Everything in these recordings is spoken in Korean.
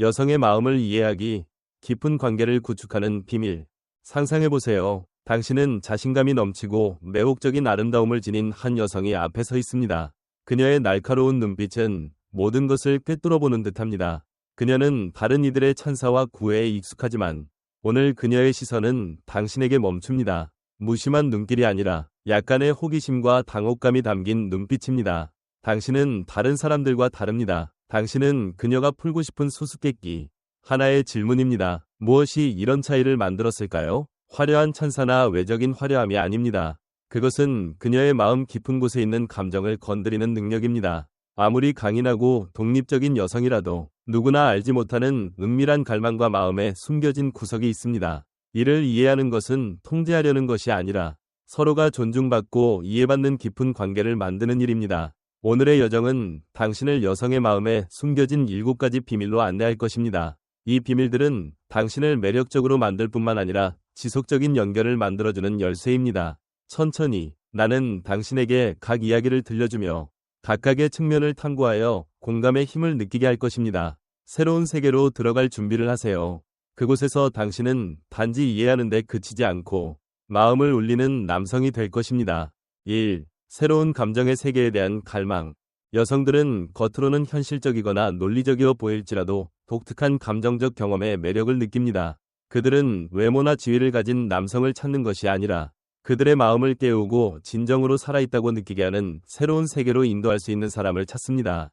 여성의 마음을 이해하기, 깊은 관계를 구축하는 비밀. 상상해보세요. 당신은 자신감이 넘치고 매혹적인 아름다움을 지닌 한 여성이 앞에 서 있습니다. 그녀의 날카로운 눈빛은 모든 것을 꿰뚫어보는 듯합니다. 그녀는 다른 이들의 찬사와 구애에 익숙하지만 오늘 그녀의 시선은 당신에게 멈춥니다. 무심한 눈길이 아니라 약간의 호기심과 당혹감이 담긴 눈빛입니다. 당신은 다른 사람들과 다릅니다. 당신은 그녀가 풀고 싶은 수수께끼 하나의 질문입니다. 무엇이 이런 차이를 만들었을까요? 화려한 찬사나 외적인 화려함이 아닙니다. 그것은 그녀의 마음 깊은 곳에 있는 감정을 건드리는 능력입니다. 아무리 강인하고 독립적인 여성이라도 누구나 알지 못하는 은밀한 갈망과 마음에 숨겨진 구석이 있습니다. 이를 이해하는 것은 통제하려는 것이 아니라 서로가 존중받고 이해받는 깊은 관계를 만드는 일입니다. 오늘의 여정은 당신을 여성의 마음에 숨겨진 7가지 비밀로 안내할 것입니다. 이 비밀들은 당신을 매력적으로 만들 뿐만 아니라 지속적인 연결을 만들어주는 열쇠입니다. 천천히 나는 당신에게 각 이야기를 들려주며 각각의 측면을 탐구하여 공감의 힘을 느끼게 할 것입니다. 새로운 세계로 들어갈 준비를 하세요. 그곳에서 당신은 단지 이해하는 데 그치지 않고 마음을 울리는 남성이 될 것입니다. 1. 새로운 감정의 세계에 대한 갈망. 여성들은 겉으로는 현실적이거나 논리적이어 보일지라도 독특한 감정적 경험에 매력을 느낍니다. 그들은 외모나 지위를 가진 남성을 찾는 것이 아니라 그들의 마음을 깨우고 진정으로 살아있다고 느끼게 하는 새로운 세계로 인도할 수 있는 사람을 찾습니다.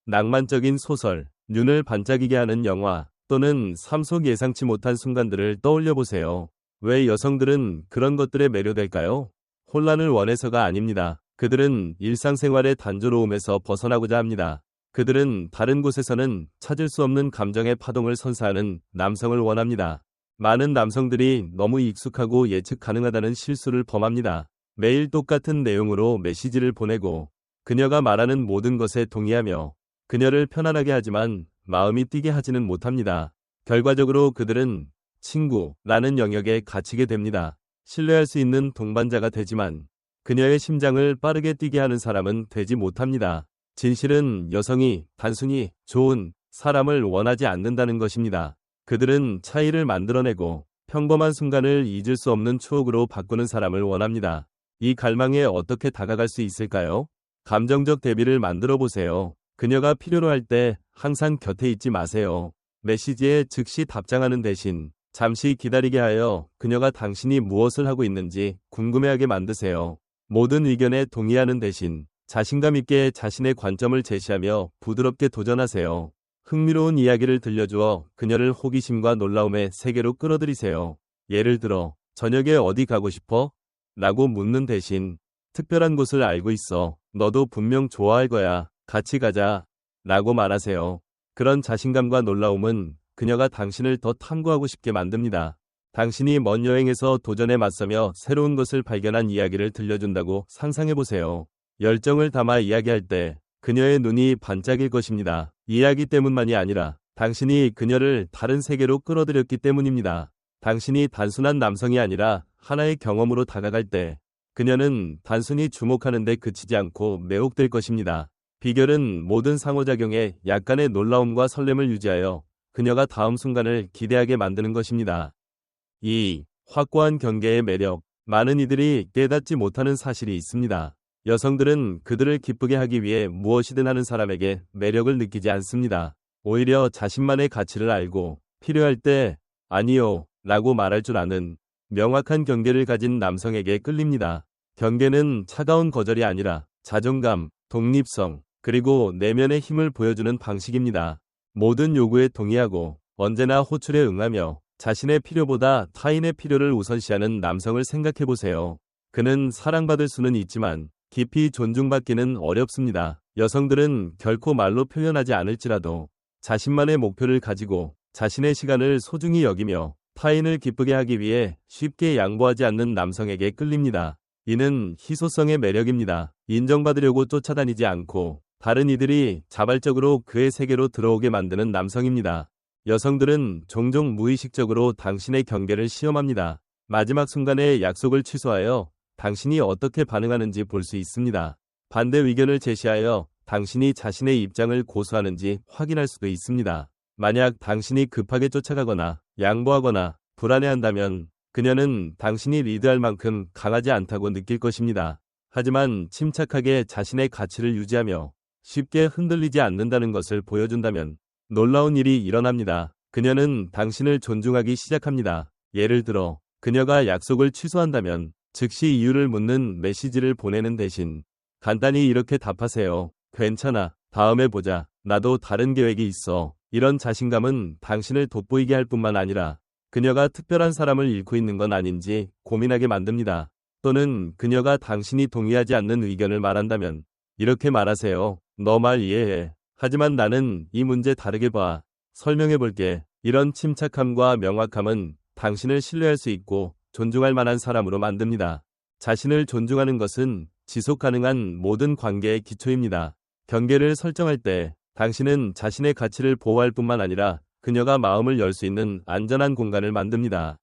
낭만적인 소설, 눈을 반짝이게 하는 영화, 또는 삶 속 예상치 못한 순간들을 떠올려 보세요. 왜 여성들은 그런 것들에 매료될까요? 혼란을 원해서가 아닙니다. 그들은 일상생활의 단조로움에서 벗어나고자 합니다. 그들은 다른 곳에서는 찾을 수 없는 감정의 파동을 선사하는 남성을 원합니다. 많은 남성들이 너무 익숙하고 예측 가능하다는 실수를 범합니다. 매일 똑같은 내용으로 메시지를 보내고 그녀가 말하는 모든 것에 동의하며 그녀를 편안하게 하지만 마음이 뛰게 하지는 못합니다. 결과적으로 그들은 친구라는 영역에 갇히게 됩니다. 신뢰할 수 있는 동반자가 되지만 그녀의 심장을 빠르게 뛰게 하는 사람은 되지 못합니다. 진실은 여성이 단순히 좋은 사람을 원하지 않는다는 것입니다. 그들은 차이를 만들어내고 평범한 순간을 잊을 수 없는 추억으로 바꾸는 사람을 원합니다. 이 갈망에 어떻게 다가갈 수 있을까요? 감정적 대비를 만들어 보세요. 그녀가 필요로 할 때 항상 곁에 있지 마세요. 메시지에 즉시 답장하는 대신 잠시 기다리게 하여 그녀가 당신이 무엇을 하고 있는지 궁금해하게 만드세요. 모든 의견에 동의하는 대신 자신감 있게 자신의 관점을 제시하며 부드럽게 도전하세요. 흥미로운 이야기를 들려주어 그녀를 호기심과 놀라움의 세계로 끌어들이세요. 예를 들어, 저녁에 어디 가고 싶어? 라고 묻는 대신 특별한 곳을 알고 있어. 너도 분명 좋아할 거야. 같이 가자. 라고 말하세요. 그런 자신감과 놀라움은 그녀가 당신을 더 탐구하고 싶게 만듭니다. 당신이 먼 여행에서 도전에 맞서며 새로운 것을 발견한 이야기를 들려준다고 상상해보세요. 열정을 담아 이야기할 때 그녀의 눈이 반짝일 것입니다. 이야기 때문만이 아니라 당신이 그녀를 다른 세계로 끌어들였기 때문입니다. 당신이 단순한 남성이 아니라 하나의 경험으로 다가갈 때 그녀는 단순히 주목하는 데 그치지 않고 매혹될 것입니다. 비결은 모든 상호작용에 약간의 놀라움과 설렘을 유지하여 그녀가 다음 순간을 기대하게 만드는 것입니다. 2. 확고한 경계의 매력. 많은 이들이 깨닫지 못하는 사실이 있습니다. 여성들은 그들을 기쁘게 하기 위해 무엇이든 하는 사람에게 매력을 느끼지 않습니다. 오히려 자신만의 가치를 알고 필요할 때 아니요 라고 말할 줄 아는 명확한 경계를 가진 남성에게 끌립니다. 경계는 차가운 거절이 아니라 자존감, 독립성, 그리고 내면의 힘을 보여주는 방식입니다. 모든 요구에 동의하고 언제나 호출에 응하며 자신의 필요보다 타인의 필요를 우선시하는 남성을 생각해보세요. 그는 사랑받을 수는 있지만 깊이 존중받기는 어렵습니다. 여성들은 결코 말로 표현하지 않을지라도 자신만의 목표를 가지고 자신의 시간을 소중히 여기며 타인을 기쁘게 하기 위해 쉽게 양보하지 않는 남성에게 끌립니다. 이는 희소성의 매력입니다. 인정받으려고 쫓아다니지 않고 다른 이들이 자발적으로 그의 세계로 들어오게 만드는 남성입니다. 여성들은 종종 무의식적으로 당신의 경계를 시험합니다. 마지막 순간에 약속을 취소하여 당신이 어떻게 반응하는지 볼 수 있습니다. 반대 의견을 제시하여 당신이 자신의 입장을 고수하는지 확인할 수도 있습니다. 만약 당신이 급하게 쫓아가거나 양보하거나 불안해한다면 그녀는 당신이 리드할 만큼 강하지 않다고 느낄 것입니다. 하지만 침착하게 자신의 가치를 유지하며 쉽게 흔들리지 않는다는 것을 보여준다면 놀라운 일이 일어납니다. 그녀는 당신을 존중하기 시작합니다. 예를 들어 그녀가 약속을 취소한다면 즉시 이유를 묻는 메시지를 보내는 대신 간단히 이렇게 답하세요. 괜찮아. 다음에 보자. 나도 다른 계획이 있어. 이런 자신감은 당신을 돋보이게 할 뿐만 아니라 그녀가 특별한 사람을 잃고 있는 건 아닌지 고민하게 만듭니다. 또는 그녀가 당신이 동의하지 않는 의견을 말한다면 이렇게 말하세요. 너 말 이해해. 하지만 나는 이 문제 다르게 봐. 설명해 볼게. 이런 침착함과 명확함은 당신을 신뢰할 수 있고 존중할 만한 사람으로 만듭니다. 자신을 존중하는 것은 지속 가능한 모든 관계의 기초입니다. 경계를 설정할 때 당신은 자신의 가치를 보호할 뿐만 아니라 그녀가 마음을 열 수 있는 안전한 공간을 만듭니다.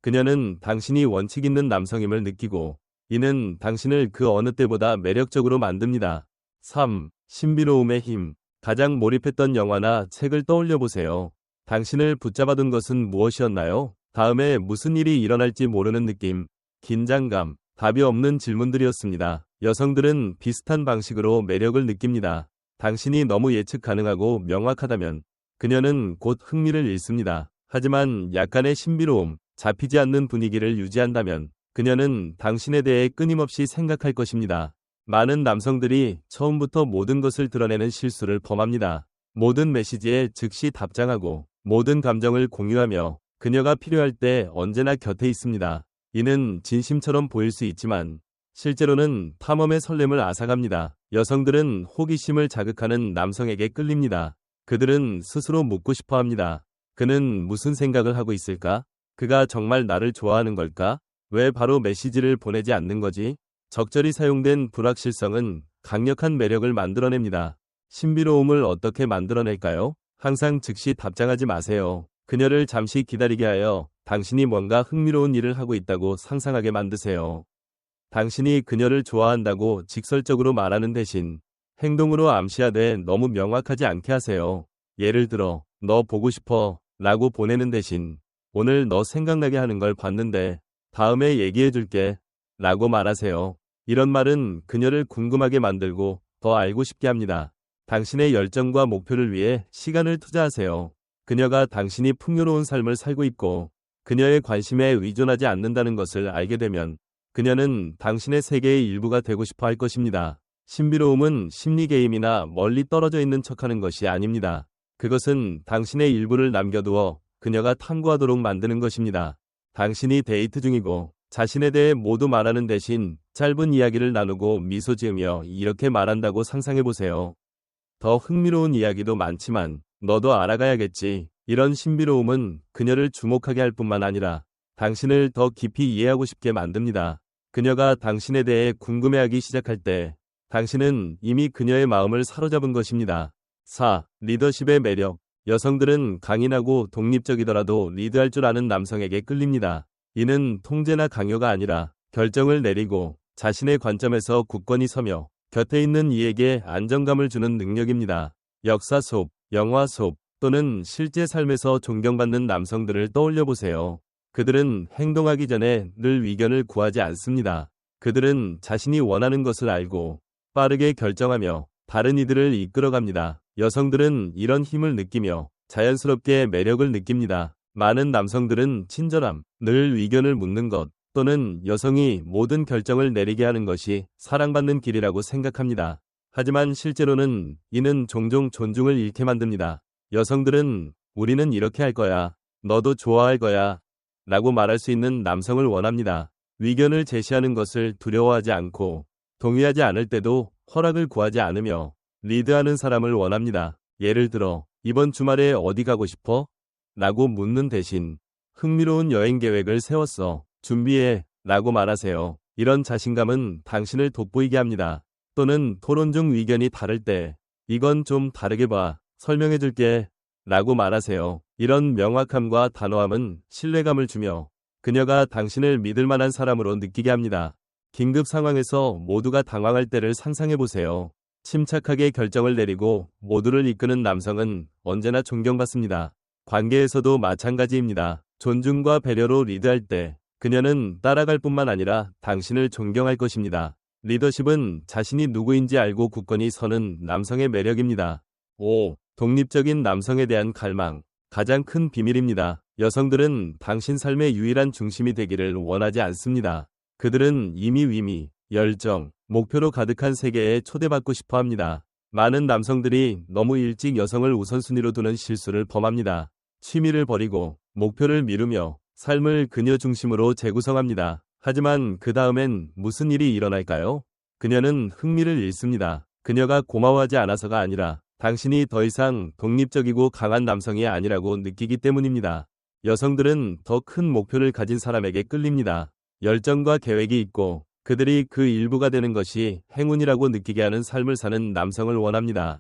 그녀는 당신이 원칙 있는 남성임을 느끼고 이는 당신을 그 어느 때보다 매력적으로 만듭니다. 3. 신비로움의 힘. 가장 몰입했던 영화나 책을 떠올려 보세요. 당신을 붙잡아둔 것은 무엇이었나요? 다음에 무슨 일이 일어날지 모르는 느낌, 긴장감, 답이 없는 질문들이었습니다. 여성들은 비슷한 방식으로 매력을 느낍니다. 당신이 너무 예측 가능하고 명확하다면 그녀는 곧 흥미를 잃습니다. 하지만 약간의 신비로움, 잡히지 않는 분위기를 유지한다면 그녀는 당신에 대해 끊임없이 생각할 것입니다. 많은 남성들이 처음부터 모든 것을 드러내는 실수를 범합니다. 모든 메시지에 즉시 답장하고 모든 감정을 공유하며 그녀가 필요할 때 언제나 곁에 있습니다. 이는 진심처럼 보일 수 있지만 실제로는 탐험의 설렘을 앗아갑니다. 여성들은 호기심을 자극하는 남성에게 끌립니다. 그들은 스스로 묻고 싶어 합니다. 그는 무슨 생각을 하고 있을까? 그가 정말 나를 좋아하는 걸까? 왜 바로 메시지를 보내지 않는 거지? 적절히 사용된 불확실성은 강력한 매력을 만들어냅니다. 신비로움을 어떻게 만들어낼까요? 항상 즉시 답장하지 마세요. 그녀를 잠시 기다리게 하여 당신이 뭔가 흥미로운 일을 하고 있다고 상상하게 만드세요. 당신이 그녀를 좋아한다고 직설적으로 말하는 대신 행동으로 암시하되 너무 명확하지 않게 하세요. 예를 들어, 너 보고 싶어 라고 보내는 대신 오늘 너 생각나게 하는 걸 봤는데 다음에 얘기해 줄게 라고 말하세요. 이런 말은 그녀를 궁금하게 만들고 더 알고 싶게 합니다. 당신의 열정과 목표를 위해 시간을 투자하세요. 그녀가 당신이 풍요로운 삶을 살고 있고 그녀의 관심에 의존하지 않는다는 것을 알게 되면 그녀는 당신의 세계의 일부가 되고 싶어 할 것입니다. 신비로움은 심리 게임이나 멀리 떨어져 있는 척하는 것이 아닙니다. 그것은 당신의 일부를 남겨두어 그녀가 탐구하도록 만드는 것입니다. 당신이 데이트 중이고 자신에 대해 모두 말하는 대신 짧은 이야기를 나누고 미소 지으며 이렇게 말한다고 상상해보세요. 더 흥미로운 이야기도 많지만 너도 알아가야겠지. 이런 신비로움은 그녀를 주목하게 할 뿐만 아니라 당신을 더 깊이 이해하고 싶게 만듭니다. 그녀가 당신에 대해 궁금해하기 시작할 때 당신은 이미 그녀의 마음을 사로잡은 것입니다. 4. 리더십의 매력. 여성들은 강인하고 독립적이더라도 리드할 줄 아는 남성에게 끌립니다. 이는 통제나 강요가 아니라 결정을 내리고 자신의 관점에서 굳건히 서며 곁에 있는 이에게 안정감을 주는 능력입니다. 역사 속, 영화 속 또는 실제 삶에서 존경받는 남성들을 떠올려 보세요. 그들은 행동하기 전에 늘 의견을 구하지 않습니다. 그들은 자신이 원하는 것을 알고 빠르게 결정하며 다른 이들을 이끌어갑니다. 여성들은 이런 힘을 느끼며 자연스럽게 매력을 느낍니다. 많은 남성들은 친절함, 늘 의견을 묻는 것 또는 여성이 모든 결정을 내리게 하는 것이 사랑받는 길이라고 생각합니다. 하지만 실제로는 이는 종종 존중을 잃게 만듭니다. 여성들은 우리는 이렇게 할 거야. 너도 좋아할 거야. 라고 말할 수 있는 남성을 원합니다. 의견을 제시하는 것을 두려워하지 않고 동의하지 않을 때도 허락을 구하지 않으며 리드하는 사람을 원합니다. 예를 들어, 이번 주말에 어디 가고 싶어? 라고 묻는 대신 흥미로운 여행 계획을 세웠어. 준비해. 라고 말하세요. 이런 자신감은 당신을 돋보이게 합니다. 또는 토론 중 의견이 다를 때 이건 좀 다르게 봐. 설명해 줄게. 라고 말하세요. 이런 명확함과 단호함은 신뢰감을 주며 그녀가 당신을 믿을 만한 사람으로 느끼게 합니다. 긴급 상황에서 모두가 당황할 때를 상상해 보세요. 침착하게 결정을 내리고 모두를 이끄는 남성은 언제나 존경받습니다. 관계에서도 마찬가지입니다. 존중과 배려로 리드할 때 그녀는 따라갈 뿐만 아니라 당신을 존경할 것입니다. 리더십은 자신이 누구인지 알고 굳건히 서는 남성의 매력입니다. 5. 독립적인 남성에 대한 갈망. 가장 큰 비밀입니다. 여성들은 당신 삶의 유일한 중심이 되기를 원하지 않습니다. 그들은 이미 위미, 열정, 목표로 가득한 세계에 초대받고 싶어 합니다. 많은 남성들이 너무 일찍 여성을 우선순위로 두는 실수를 범합니다. 취미를 버리고 목표를 미루며 삶을 그녀 중심으로 재구성합니다. 하지만 그 다음엔 무슨 일이 일어날까요? 그녀는 흥미를 잃습니다. 그녀가 고마워하지 않아서가 아니라 당신이 더 이상 독립적이고 강한 남성이 아니라고 느끼기 때문입니다. 여성들은 더 큰 목표를 가진 사람에게 끌립니다. 열정과 계획이 있고 그들이 그 일부가 되는 것이 행운이라고 느끼게 하는 삶을 사는 남성을 원합니다.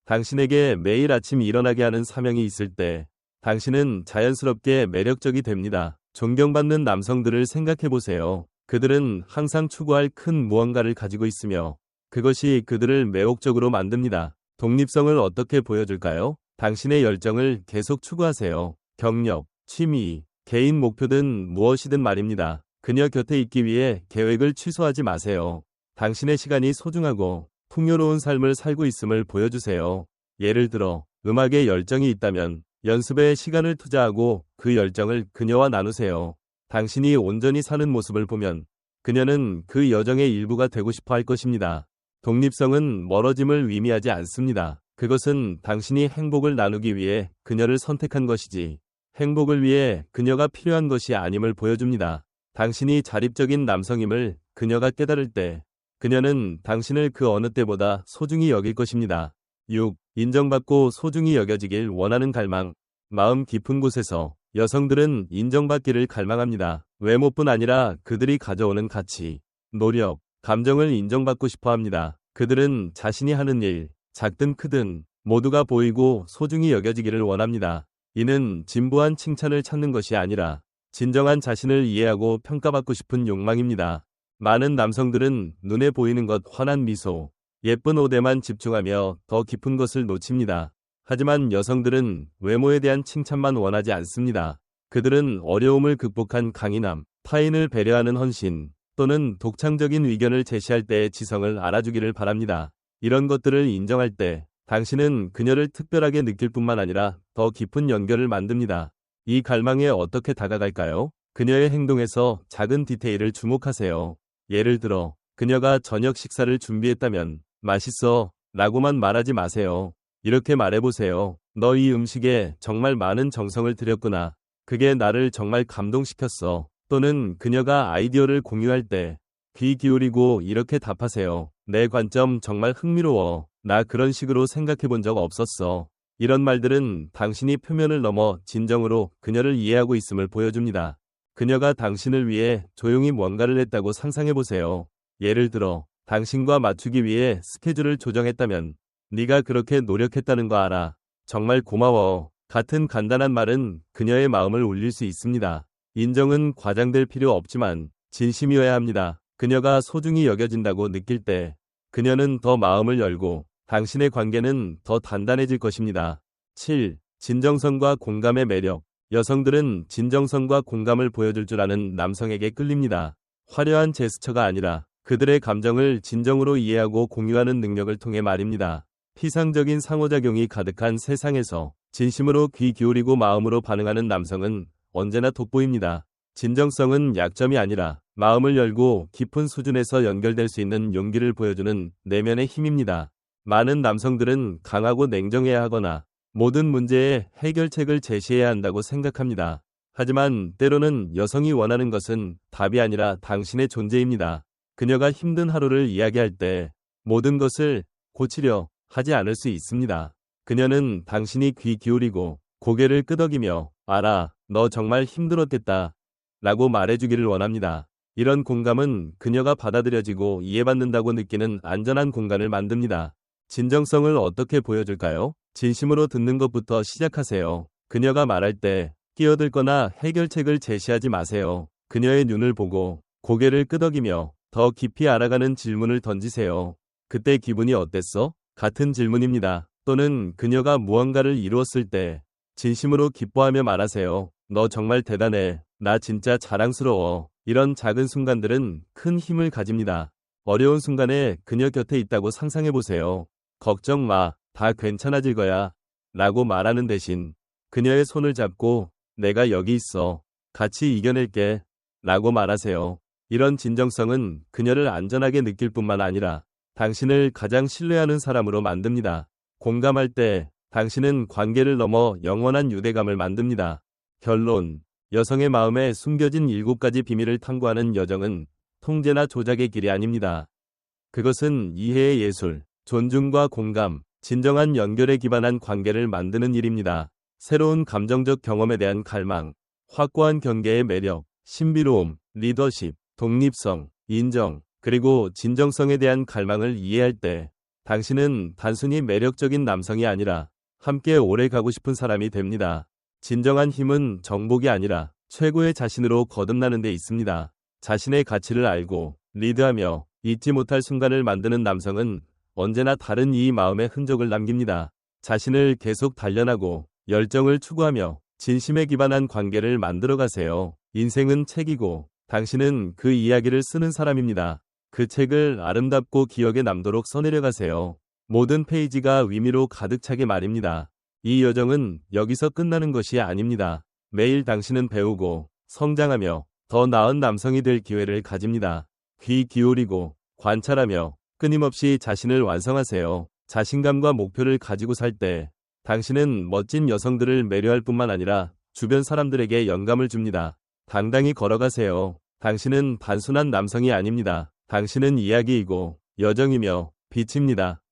당신에게 매일 아침 일어나게 하는 사명이 있을 때 당신은 자연스럽게 매력적이 됩니다. 존경받는 남성들을 생각해 보세요. 그들은 항상 추구할 큰 무언가를 가지고 있으며 그것이 그들을 매혹적으로 만듭니다. 독립성을 어떻게 보여줄까요? 당신의 열정을 계속 추구하세요. 경력, 취미, 개인 목표든 무엇이든 말입니다. 그녀 곁에 있기 위해 계획을 취소하지 마세요. 당신의 시간이 소중하고 풍요로운 삶을 살고 있음을 보여주세요. 예를 들어 음악에 열정이 있다면 연습에 시간을 투자하고 그 열정을 그녀와 나누세요. 당신이 온전히 사는 모습을 보면 그녀는 그 여정의 일부가 되고 싶어 할 것입니다. 독립성은 멀어짐을 의미하지 않습니다. 그것은 당신이 행복을 나누기 위해 그녀를 선택한 것이지 행복을 위해 그녀가 필요한 것이 아님을 보여줍니다. 당신이 자립적인 남성임을 그녀가 깨달을 때 그녀는 당신을 그 어느 때보다 소중히 여길 것입니다. 6. 인정받고 소중히 여겨지길 원하는 갈망. 마음 깊은 곳에서 여성들은 인정받기를 갈망합니다. 외모뿐 아니라 그들이 가져오는 가치, 노력, 감정을 인정받고 싶어 합니다. 그들은 자신이 하는 일, 작든 크든 모두가 보이고 소중히 여겨지기를 원합니다. 이는 진부한 칭찬을 찾는 것이 아니라 진정한 자신을 이해하고 평가받고 싶은 욕망입니다. 많은 남성들은 눈에 보이는 것 환한 미소, 예쁜 옷에만 집중하며 더 깊은 것을 놓칩니다. 하지만 여성들은 외모에 대한 칭찬만 원하지 않습니다. 그들은 어려움을 극복한 강인함, 타인을 배려하는 헌신, 또는 독창적인 의견을 제시할 때의 지성을 알아주기를 바랍니다. 이런 것들을 인정할 때 당신은 그녀를 특별하게 느낄 뿐만 아니라 더 깊은 연결을 만듭니다. 이 갈망에 어떻게 다가갈까요? 그녀의 행동에서 작은 디테일을 주목하세요. 예를 들어 그녀가 저녁 식사를 준비했다면 맛있어 라고만 말하지 마세요. 이렇게 말해보세요. 너 이 음식에 정말 많은 정성을 들였구나. 그게 나를 정말 감동시켰어. 또는 그녀가 아이디어를 공유할 때 귀 기울이고 이렇게 답하세요. 내 관점 정말 흥미로워. 나 그런 식으로 생각해 본 적 없었어. 이런 말들은 당신이 표면을 넘어 진정으로 그녀를 이해하고 있음을 보여줍니다. 그녀가 당신을 위해 조용히 뭔가를 했다고 상상해 보세요. 예를 들어 당신과 맞추기 위해 스케줄을 조정했다면 네가 그렇게 노력했다는 거 알아. 정말 고마워. 같은 간단한 말은 그녀의 마음을 울릴 수 있습니다. 인정은 과장될 필요 없지만 진심이어야 합니다. 그녀가 소중히 여겨진다고 느낄 때 그녀는 더 마음을 열고 당신의 관계는 더 단단해질 것입니다. 7. 진정성과 공감의 매력. 여성들은 진정성과 공감을 보여줄 줄 아는 남성에게 끌립니다. 화려한 제스처가 아니라 그들의 감정을 진정으로 이해하고 공유하는 능력을 통해 말입니다. 피상적인 상호작용이 가득한 세상에서 진심으로 귀 기울이고 마음으로 반응하는 남성은 언제나 돋보입니다. 진정성은 약점이 아니라 마음을 열고 깊은 수준에서 연결될 수 있는 용기를 보여주는 내면의 힘입니다. 많은 남성들은 강하고 냉정해야 하거나 모든 문제에 해결책을 제시해야 한다고 생각합니다. 하지만 때로는 여성이 원하는 것은 답이 아니라 당신의 존재입니다. 그녀가 힘든 하루를 이야기할 때 모든 것을 고치려 하지 않을 수 있습니다. 그녀는 당신이 귀 기울이고 고개를 끄덕이며 알아, 너 정말 힘들었겠다 라고 말해주기를 원합니다. 이런 공감은 그녀가 받아들여지고 이해받는다고 느끼는 안전한 공간을 만듭니다. 진정성을 어떻게 보여줄까요? 진심으로 듣는 것부터 시작하세요. 그녀가 말할 때 끼어들거나 해결책을 제시하지 마세요. 그녀의 눈을 보고 고개를 끄덕이며 더 깊이 알아가는 질문을 던지세요. 그때 기분이 어땠어? 같은 질문입니다. 또는 그녀가 무언가를 이루었을 때 진심으로 기뻐하며 말하세요. 너 정말 대단해. 나 진짜 자랑스러워. 이런 작은 순간들은 큰 힘을 가집니다. 어려운 순간에 그녀 곁에 있다고 상상해 보세요. 걱정 마. 다 괜찮아질 거야. 라고 말하는 대신 그녀의 손을 잡고 내가 여기 있어. 같이 이겨낼게. 라고 말하세요. 이런 진정성은 그녀를 안전하게 느낄 뿐만 아니라 당신을 가장 신뢰하는 사람으로 만듭니다. 공감할 때 당신은 관계를 넘어 영원한 유대감을 만듭니다. 결론. 여성의 마음에 숨겨진 7가지 비밀을 탐구하는 여정은 통제나 조작의 길이 아닙니다. 그것은 이해의 예술, 존중과 공감, 진정한 연결에 기반한 관계를 만드는 일입니다. 새로운 감정적 경험에 대한 갈망, 확고한 경계의 매력, 신비로움, 리더십, 독립성, 인정, 그리고 진정성에 대한 갈망을 이해할 때 당신은 단순히 매력적인 남성이 아니라 함께 오래 가고 싶은 사람이 됩니다. 진정한 힘은 정복이 아니라 최고의 자신으로 거듭나는 데 있습니다. 자신의 가치를 알고 리드하며 잊지 못할 순간을 만드는 남성은 언제나 다른 이의 마음의 흔적을 남깁니다. 자신을 계속 단련하고 열정을 추구하며 진심에 기반한 관계를 만들어 가세요. 인생은 책이고 당신은 그 이야기를 쓰는 사람입니다. 그 책을 아름답고 기억에 남도록 써내려 가세요. 모든 페이지가 의미로 가득 차게 말입니다. 이 여정은 여기서 끝나는 것이 아닙니다. 매일 당신은 배우고 성장하며 더 나은 남성이 될 기회를 가집니다. 귀 기울이고 관찰하며 끊임없이 자신을 완성하세요. 자신감과 목표를 가지고 살 때 당신은 멋진 여성들을 매료할 뿐만 아니라 주변 사람들에게 영감을 줍니다. 당당히 걸어가세요. 당신은 단순한 남성이 아닙니다. 당신은 이야기이고 여정이며 빛입니다.